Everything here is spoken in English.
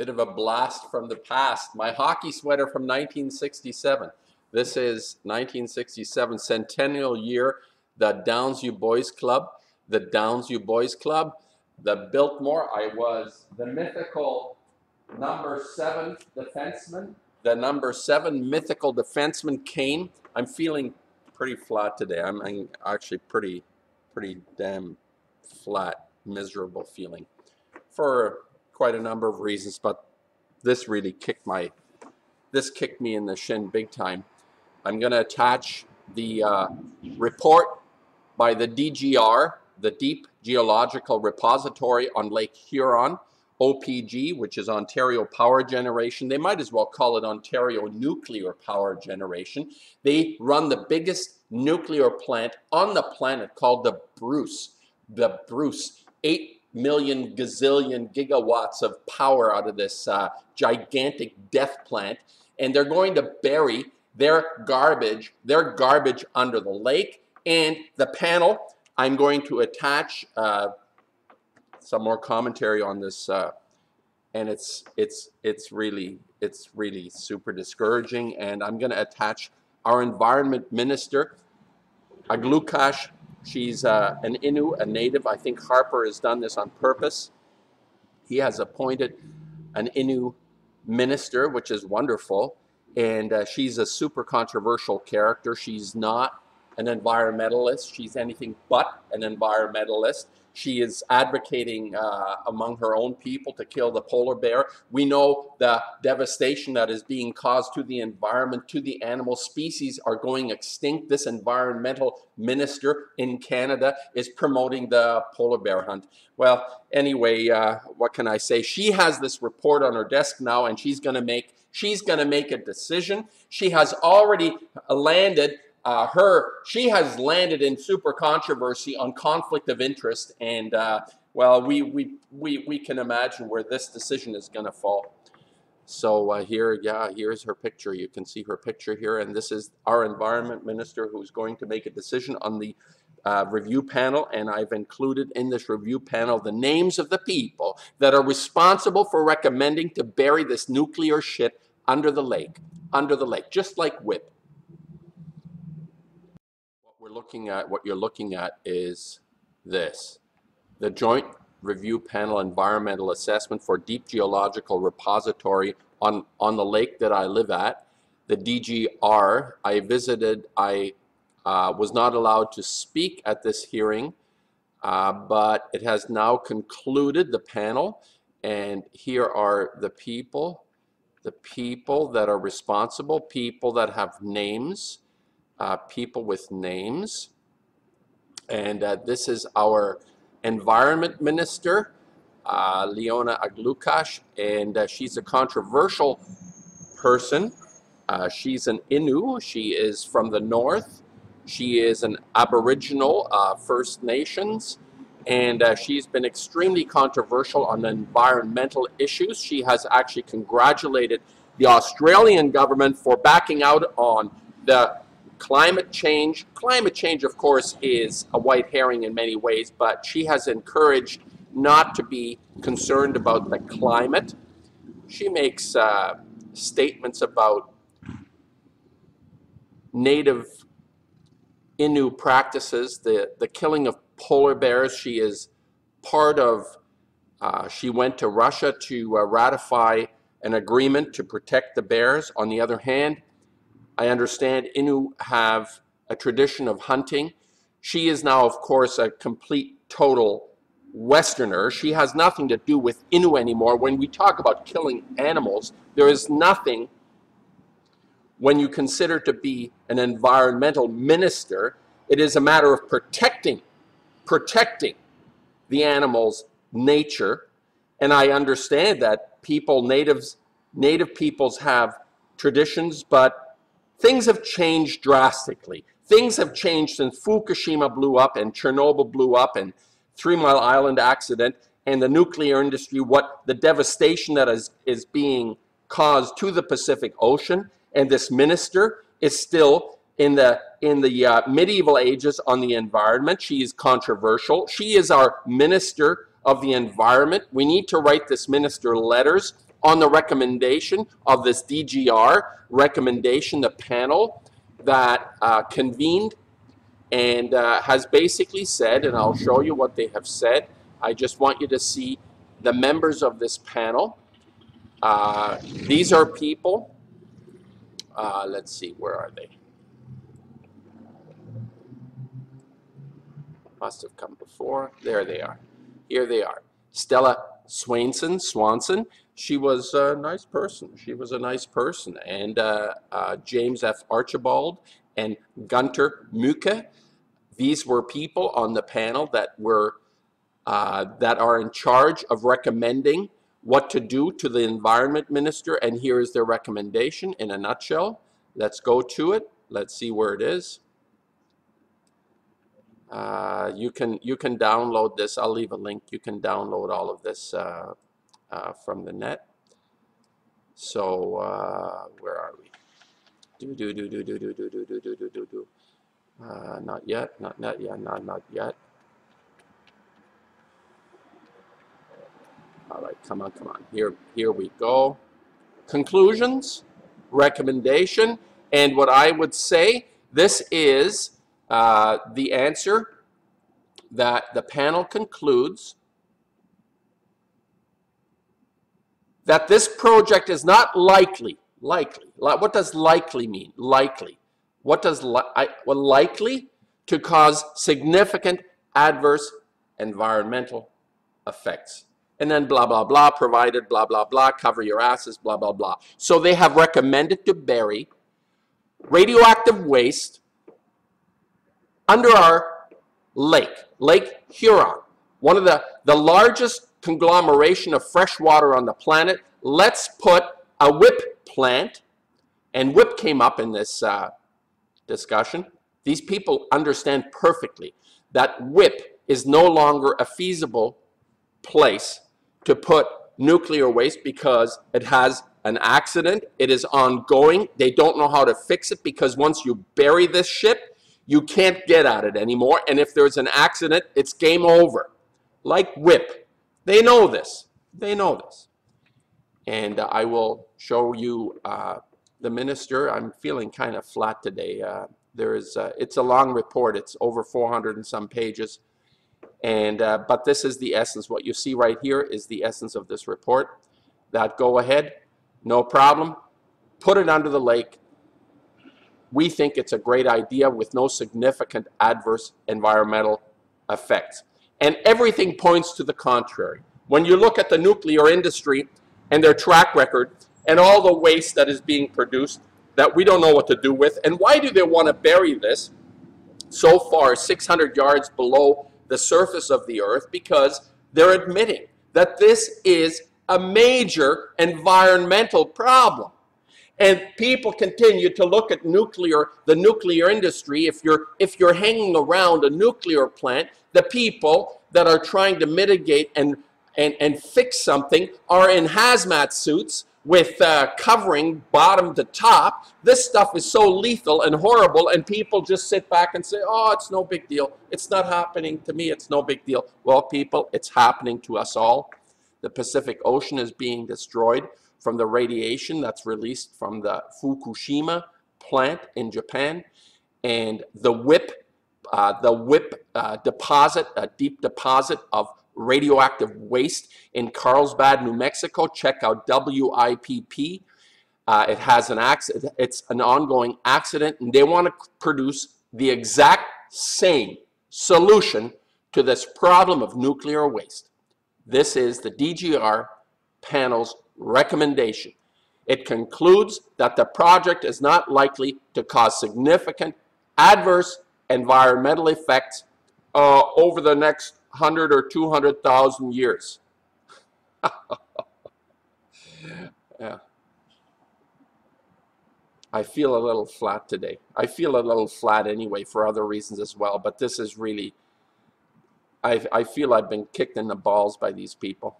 Bit of a blast from the past. My hockey sweater from 1967. This is 1967 centennial year. The Downsview Boys Club. The Downsview Boys Club. The Biltmore. I was the mythical number 7 defenseman. The number 7 mythical defenseman came. I'm feeling pretty flat today. I'm actually pretty damn flat, miserable feeling for quite a number of reasons, but this really kicked me in the shin big time. I'm going to attach the report by the DGR, the Deep Geological Repository on Lake Huron, OPG, which is Ontario Power Generation. They might as well call it Ontario Nuclear Power Generation. They run the biggest nuclear plant on the planet called the Bruce. The Bruce, 8 million gazillion gigawatts of power out of this gigantic death plant, and they're going to bury their garbage under the lake. And the panel, I'm going to attach some more commentary on this, and it's really super discouraging. And I'm going to attach our environment minister, Aglukash. She's an Innu, a native. I think Harper has done this on purpose. He has appointed an Innu minister, which is wonderful. And she's a super controversial character. She's not an environmentalist. She's anything but an environmentalist. She is advocating among her own people to kill the polar bear. We know the devastation that is being caused to the environment, to the animal species are going extinct. This environmental minister in Canada is promoting the polar bear hunt. Well, anyway, what can I say? She has this report on her desk now, and she's going to make a decision. She has already landed. She has landed in super controversy on conflict of interest, and well, we can imagine where this decision is going to fall. So here's her picture. You can see her picture here, and this is our environment minister who's going to make a decision on the review panel, and I've included in this review panel the names of the people that are responsible for recommending to bury this nuclear shit under the lake, just like WIP. What you're looking at is this: the Joint Review Panel Environmental Assessment for Deep Geological Repository on the lake that I live at, the DGR. I visited. I was not allowed to speak at this hearing, but it has now concluded, the panel, and here are the people that are responsible, people that have names. People with names, and this is our environment minister, Leona Aglukash, and she's a controversial person. She's an Innu. She is from the north. She is an Aboriginal First Nations, and she's been extremely controversial on environmental issues. She has actually congratulated the Australian government for backing out on the climate change. Climate change, of course, is a white herring in many ways, but she has encouraged not to be concerned about the climate. She makes statements about native Innu practices, the killing of polar bears. She is part of, she went to Russia to ratify an agreement to protect the bears. On the other hand, I understand Innu have a tradition of hunting. She is now, of course, a complete, total Westerner. She has nothing to do with Innu anymore. When we talk about killing animals, there is nothing, when you consider to be an environmental minister, it is a matter of protecting the animal's nature. And I understand that native peoples have traditions, but things have changed drastically. Things have changed since Fukushima blew up and Chernobyl blew up and 3 Mile Island accident and the nuclear industry, what the devastation that is being caused to the Pacific Ocean. And this minister is still in the medieval ages on the environment. She is controversial. She is our minister of the environment. We need to write this minister letters on the recommendation of this DGR recommendation, the panel that convened and has basically said, and I'll show you what they have said. I just want you to see the members of this panel. These are people, let's see, where are they? Must have come before. There they are. Here they are. Stella Swanson. She was a nice person. She was a nice person. And James F. Archibald and Gunter Muke. These were people on the panel that were that are in charge of recommending what to do to the environment minister. And here is their recommendation in a nutshell. Let's go to it. Let's see where it is. You can download this. I'll leave a link. You can download all of this from the net. So where are we? Not yet. Not yet. All right, come on. Here we go. Conclusions, recommendation, and what I would say, this is the answer that the panel concludes that this project is not likely. What does likely mean? Likely. What does likely to cause significant adverse environmental effects. And then blah, blah, blah, provided, blah, blah, blah, cover your asses, blah, blah, blah. So they have recommended to bury radioactive waste under our Lake Huron, one of the largest conglomeration of fresh water on the planet. Let's put a WIP plant, and WIP came up in this discussion. These people understand perfectly that WIP is no longer a feasible place to put nuclear waste because it has an accident. It is ongoing. They don't know how to fix it because once you bury this ship, you can't get at it anymore. And if there's an accident, it's game over. Like WIP. They know this. They know this. And I will show you the minister. I'm feeling kind of flat today. It's a long report. It's over 400 and some pages. And but this is the essence. What you see right here is the essence of this report. That go ahead, no problem. Put it under the lake. We think it's a great idea with no significant adverse environmental effects. And everything points to the contrary. When you look at the nuclear industry and their track record and all the waste that is being produced that we don't know what to do with, and why do they want to bury this so far 600 yards below the surface of the earth? Because they're admitting that this is a major environmental problem. And people continue to look at the nuclear industry. If you're hanging around a nuclear plant, the people that are trying to mitigate and fix something are in hazmat suits with covering bottom to top. This stuff is so lethal and horrible, and people just sit back and say, oh, it's no big deal. It's not happening to me. It's no big deal. Well, people, it's happening to us all. The Pacific Ocean is being destroyed from the radiation that's released from the Fukushima plant in Japan. And the WIP deposit, a deep deposit of radioactive waste in Carlsbad, New Mexico. Check out WIPP. It has an accident. It's an ongoing accident, and they want to produce the exact same solution to this problem of nuclear waste. This is the DGR panel's recommendation. It concludes that the project is not likely to cause significant adverse environmental effects over the next 100 or 200,000 years. Yeah. I feel a little flat today. I feel a little flat anyway for other reasons as well, but this is really, I feel I've been kicked in the balls by these people.